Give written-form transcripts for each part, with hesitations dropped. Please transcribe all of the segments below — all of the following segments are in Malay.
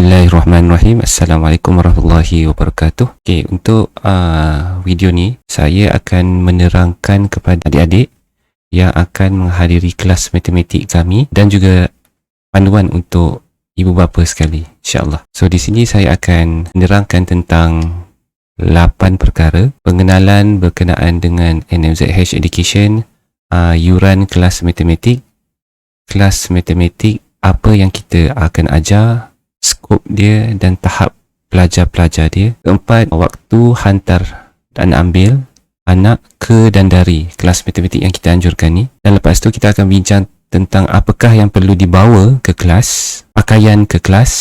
Bismillahirrahmanirrahim. Assalamualaikum warahmatullahi wabarakatuh. Okey, untuk video ni saya akan menerangkan kepada adik-adik yang akan menghadiri kelas matematik kami dan juga panduan untuk ibu bapa sekali, insya-Allah. So di sini saya akan menerangkan tentang 8 perkara pengenalan berkenaan dengan NMZH Education, yuran kelas matematik, apa yang kita akan ajar, skop dia dan tahap pelajar-pelajar dia. Keempat, waktu hantar dan ambil anak ke dan dari kelas matematik yang kita anjurkan ni. Dan lepas tu kita akan bincang tentang apakah yang perlu dibawa ke kelas, pakaian ke kelas,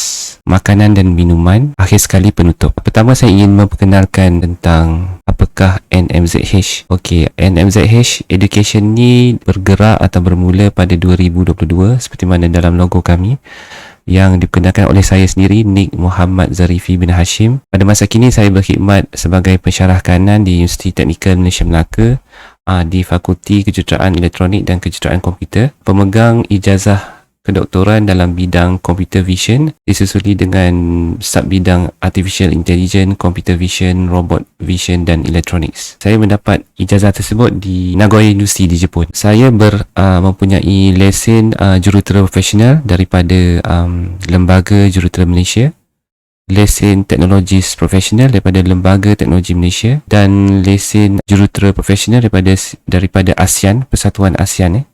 makanan dan minuman, akhir sekali penutup. Pertama saya ingin memperkenalkan tentang apakah NMZH. Okey, NMZH Education ni bergerak atau bermula pada 2022 seperti mana dalam logo kami, yang diperkenalkan oleh saya sendiri, Nik Muhammad Zarifi bin Hashim. Pada masa kini saya berkhidmat sebagai pensyarah kanan di Universiti Teknikal Malaysia Melaka, di Fakulti Kejuruteraan Elektronik dan Kejuruteraan Komputer, pemegang ijazah kedoktoran dalam bidang Computer Vision disusuli dengan sub-bidang Artificial Intelligence, Computer Vision, Robot Vision dan Electronics. Saya mendapat ijazah tersebut di Nagoya University di Jepun. Saya mempunyai lesen jurutera profesional daripada Lembaga Jurutera Malaysia, lesen teknologis profesional daripada Lembaga Teknologi Malaysia dan lesen jurutera profesional daripada ASEAN, Persatuan ASEAN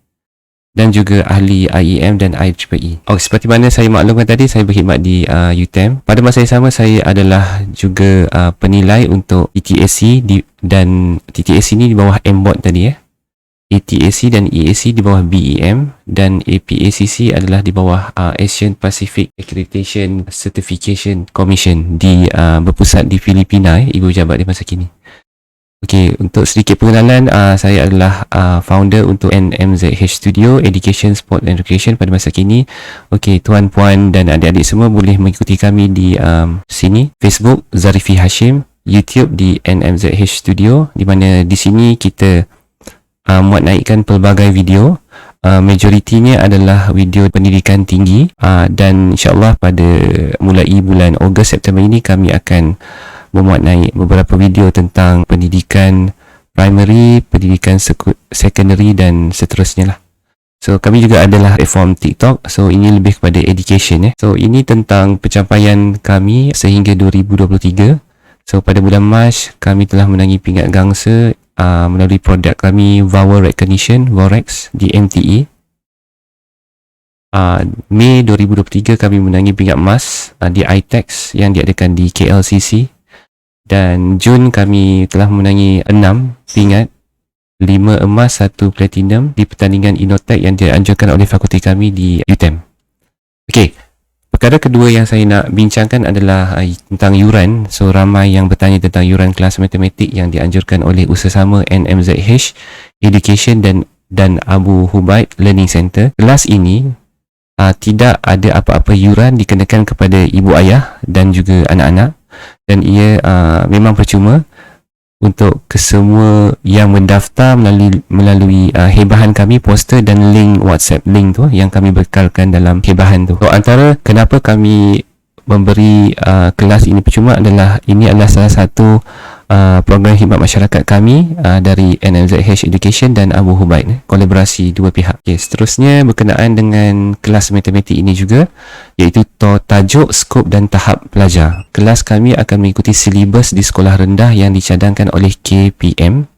dan juga ahli IEM dan IEEE. Seperti mana saya maklumkan tadi, saya berkhidmat di UTM. Pada masa yang sama, saya adalah juga penilai untuk ETSC dan TTSC ni di bawah MBOT tadi ETSC dan EAC di bawah BEM dan APACC adalah di bawah Asian Pacific Accreditation Certification Commission berpusat di Filipina, ibu jabat di masa kini. Okey, untuk sedikit pengenalan, saya adalah founder untuk NMZH Studio Education, Sport and Recreation pada masa kini. Okey, tuan puan dan adik-adik semua boleh mengikuti kami di sini, Facebook Zarifi Hashim, YouTube di NMZH Studio, di mana di sini kita muat naikkan pelbagai video. Majoritinya adalah video pendidikan tinggi, dan insyaAllah pada mulai bulan Ogos September ini kami akan memuat naik beberapa video tentang pendidikan primary, pendidikan secondary dan seterusnya lah. So kami juga adalah platform TikTok, so ini lebih kepada education So ini tentang pencapaian kami sehingga 2023. So pada bulan Mac kami telah menangi pingat gangsa melalui produk kami Vowel Recognition, VOREX di MTE. Mei 2023 kami menangi pingat emas di iTex yang diadakan di KLCC, dan Jun kami telah menangi 6 pingat, 5 emas, 1 platinum di pertandingan Innotech yang dianjurkan oleh fakulti kami di UTM. Okey, perkara kedua yang saya nak bincangkan adalah tentang yuran. So ramai yang bertanya tentang yuran kelas matematik yang dianjurkan oleh usaha-sama NMZH Education dan Abu Hubaid Learning Center. Kelas ini tidak ada apa-apa yuran dikenakan kepada ibu ayah dan juga anak-anak, dan ia memang percuma untuk kesemua yang mendaftar melalui hebahan kami, poster dan link WhatsApp link tu yang kami bekalkan dalam hebahan tu. So antara kenapa kami memberi kelas ini percuma adalah ini adalah salah satu program khidmat masyarakat kami dari NMZH Education dan Abu Hubaid, kolaborasi dua pihak. Okay, seterusnya berkenaan dengan kelas matematik ini juga, iaitu tajuk, skop dan tahap pelajar. Kelas kami akan mengikuti silibus di sekolah rendah yang dicadangkan oleh KPM,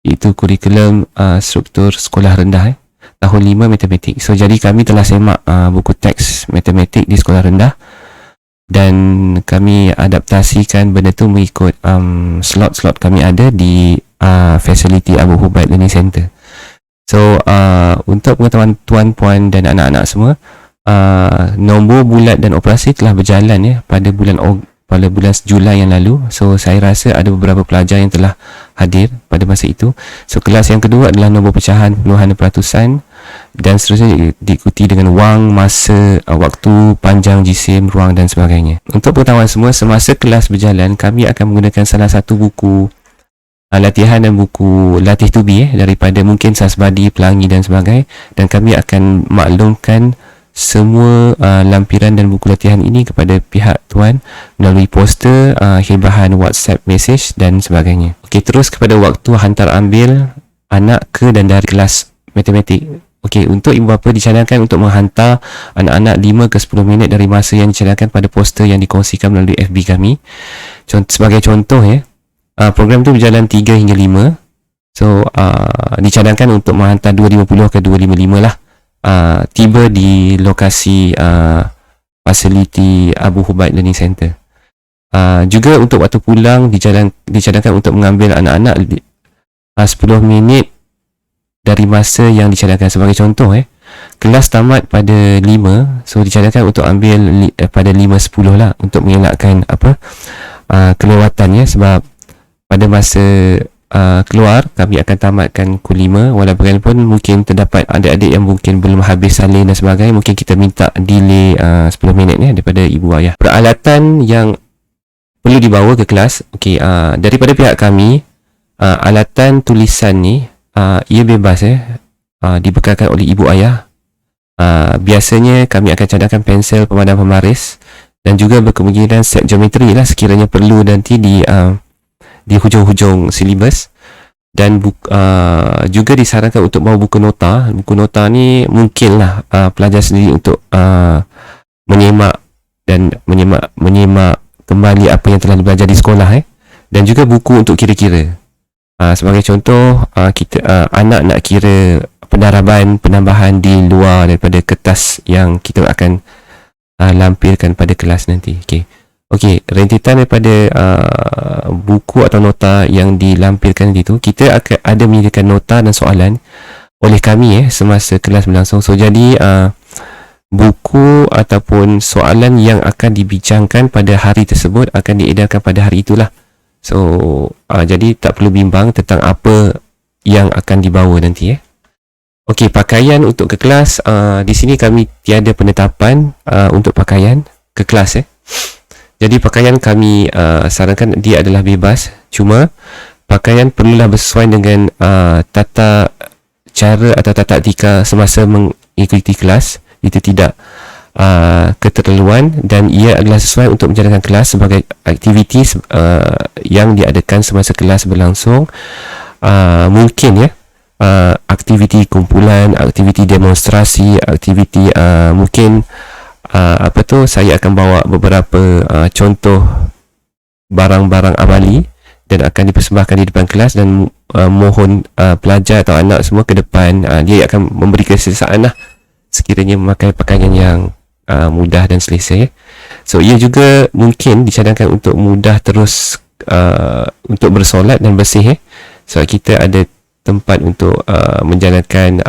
iaitu kurikulum struktur sekolah rendah tahun 5 matematik. So jadi kami telah semak buku teks matematik di sekolah rendah dan kami adaptasikan benda tu mengikut slot-slot kami ada di facility Abu Hubaid Learning Center. So untuk pengetahuan tuan puan dan anak-anak semua, nombor bulat dan operasi telah berjalan pada bulan Julai yang lalu. So saya rasa ada beberapa pelajar yang telah hadir pada masa itu. So kelas yang kedua adalah nombor pecahan puluhan peratusan dan seterusnya diikuti dengan wang, masa, waktu, panjang, jisim, ruang dan sebagainya. Untuk pengetahuan semua, semasa kelas berjalan kami akan menggunakan salah satu buku latihan dan buku latih to be daripada mungkin Sasbadi, Pelangi dan sebagainya, dan kami akan maklumkan semua lampiran dan buku latihan ini kepada pihak tuan melalui poster, hibahan WhatsApp message dan sebagainya. Okey, terus kepada waktu hantar ambil anak ke dan dari kelas matematik. Okey, untuk ibu bapa dicadangkan untuk menghantar anak-anak 5 ke 10 minit dari masa yang dicadangkan pada poster yang dikongsikan melalui FB kami. Sebagai contoh program tu berjalan 3 hingga 5. So dicadangkan untuk menghantar 2.50 ke 2.55 lah. Tiba di lokasi fasiliti Abu Hubaid Learning Center. Juga untuk waktu pulang dicadangkan untuk mengambil anak-anak 10 minit dari masa yang dicadangkan. Sebagai contoh kelas tamat pada 5, so dicadangkan untuk ambil pada 5.10 lah, untuk mengelakkan kelewatan sebab pada masa keluar kami akan tamatkan pukul 5. Walaupun mungkin terdapat adik-adik yang mungkin belum habis salin dan sebagainya, mungkin kita minta delay 10 minit daripada ibu ayah. Peralatan yang perlu dibawa ke kelas, daripada pihak kami, alatan tulisan ni ia bebas dibekalkan oleh ibu ayah. Biasanya kami akan cadangkan pensel pemadam pembaris dan juga berkemungkinan set geometri lah sekiranya perlu nanti di hujung-hujung silibus. Dan juga disarankan untuk bawa buku nota. Buku nota ni mungkinlah pelajar sendiri untuk menyemak kembali apa yang telah belajar di sekolah dan juga buku untuk kira-kira. Sebagai contoh, anak nak kira pendaraban penambahan di luar daripada kertas yang kita akan lampirkan pada kelas nanti. Okey, rentetan daripada buku atau nota yang dilampirkan itu, kita akan ada menyediakan nota dan soalan oleh kami semasa kelas berlangsung. So jadi buku ataupun soalan yang akan dibincangkan pada hari tersebut akan diedarkan pada hari itulah. So jadi tak perlu bimbang tentang apa yang akan dibawa nanti. Okey, pakaian untuk ke kelas, di sini kami tiada penetapan untuk pakaian ke kelas. Jadi pakaian kami sarankan dia adalah bebas. Cuma pakaian perlulah bersesuaian dengan tata cara atau tata etika semasa mengikuti kelas. Itu tidak keterlaluan dan ia adalah sesuai untuk menjalankan kelas sebagai aktiviti yang diadakan semasa kelas berlangsung. Mungkin aktiviti kumpulan, aktiviti demonstrasi, aktiviti mungkin saya akan bawa beberapa contoh barang-barang amali dan akan dipersembahkan di depan kelas dan mohon pelajar atau anak semua ke depan. Dia akan memberi keselesaan lah sekiranya memakai pakaian yang mudah dan selesa. So ia juga mungkin dicadangkan untuk mudah terus untuk bersolat dan bersih. So kita ada tempat untuk menjalankan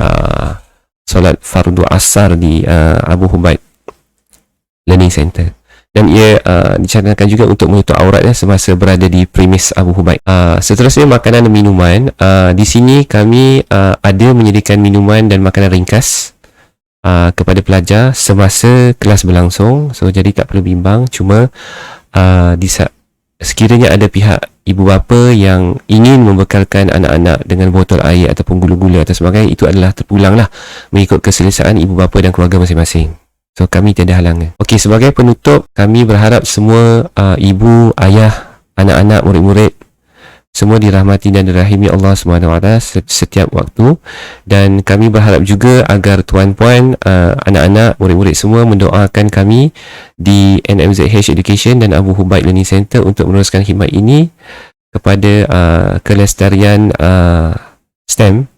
solat fardu asar di Abu Hubaid Learning Center, dan ia dicadangkan juga untuk menutup aurat semasa berada di premis Abu Hubaid. Seterusnya makanan dan minuman. Di sini kami ada menyediakan minuman dan makanan ringkas kepada pelajar semasa kelas berlangsung. So jadi tak perlu bimbang. Cuma sekiranya ada pihak ibu bapa yang ingin membekalkan anak-anak dengan botol air ataupun gula-gula atau sebagainya, itu adalah terpulanglah mengikut keselesaan ibu bapa dan keluarga masing-masing. So kami tiada halangan. Okey, sebagai penutup, kami berharap semua ibu, ayah, anak-anak, murid-murid semua dirahmati dan dirahimi Allah SWT setiap waktu. Dan kami berharap juga agar tuan-puan, anak-anak, murid-murid semua mendoakan kami di NMZH Education dan Abu Hubaid Learning Center untuk meneruskan khidmat ini kepada kelestarian STEM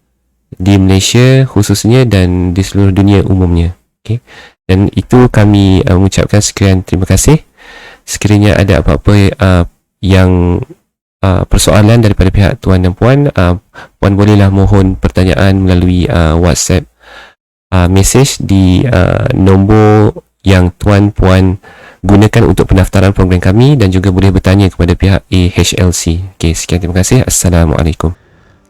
di Malaysia khususnya dan di seluruh dunia umumnya. Okey. Dan itu kami mengucapkan sekian terima kasih. Sekiranya ada apa-apa yang persoalan daripada pihak tuan dan puan, puan bolehlah mohon pertanyaan melalui WhatsApp message di nombor yang tuan puan gunakan untuk pendaftaran program kami, dan juga boleh bertanya kepada pihak AHLC. Okay, sekian terima kasih. Assalamualaikum.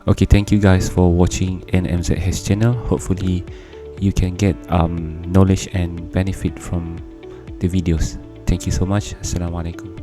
Okay, thank you guys for watching NMZH channel. Hopefully you can get knowledge and benefit from the videos. Thank you so much. Assalamualaikum.